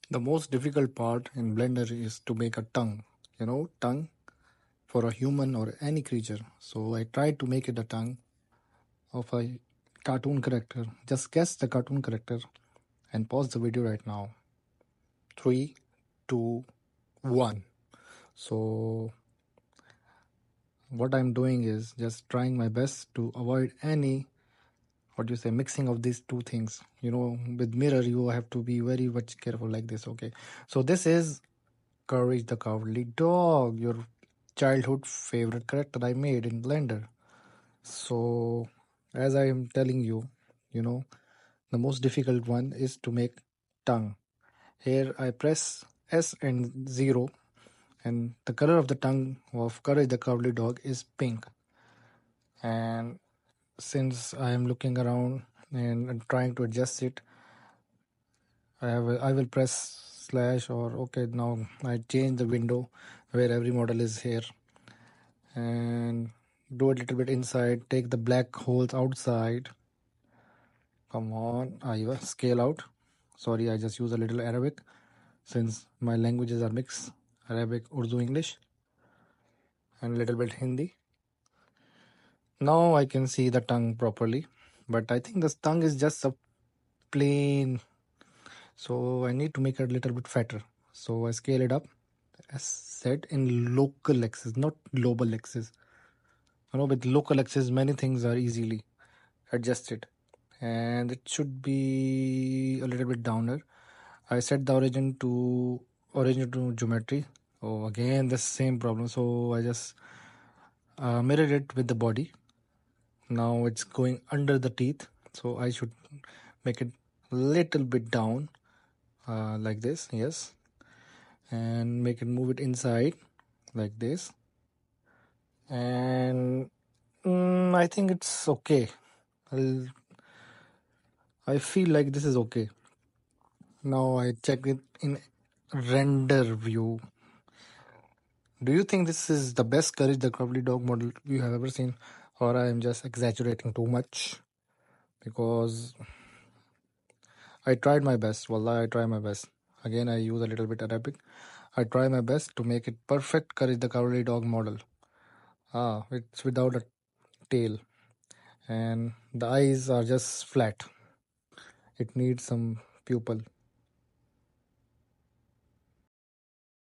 The most difficult part in Blender is to make a tongue. Tongue for a human or any creature. So I tried to make it a tongue of a cartoon character. Just guess the cartoon character and pause the video right now. 3, 2, 1. So what I'm doing is just trying my best to avoid any mixing of these two things. With mirror you have to be very much careful like this. Okay, so this is Courage the Cowardly Dog, your childhood favorite character I made in Blender. So as I am telling you, you know the most difficult one is to make tongue. Here I press S and 0, and the color of the tongue of Courage the Cowardly Dog is pink. And since I am looking around and I'm trying to adjust it, I will press slash, or okay, now I change the window where every model is here and do a little bit inside, take the black holes outside. Come on, I scale out. Sorry, I just use a little Arabic since my languages are mixed, Arabic, Urdu, English, and a little bit Hindi. Now I can see the tongue properly, but I think this tongue is just a plain, so I need to make it a little bit fatter. So I scale it up, as said, in local axis, not global axis. With local axis, many things are easily adjusted, and it should be a little bit downer. I set the origin to geometry. Oh, again the same problem. So I just mirrored it with the body. Now it's going under the teeth, so I should make it a little bit down, like this. Yes, and make it move it inside like this. And I think it's okay. I feel like this is okay. Now I check it in render view. Do you think this is the best Courage the Cowardly Dog model you have ever seen, or I am just exaggerating too much? Because I tried my best. Wallah, I try my best. Again, I use a little bit Arabic. I try my best to make it perfect Courage the Cowardly Dog model. It's without a tail, and the eyes are just flat. It needs some pupil.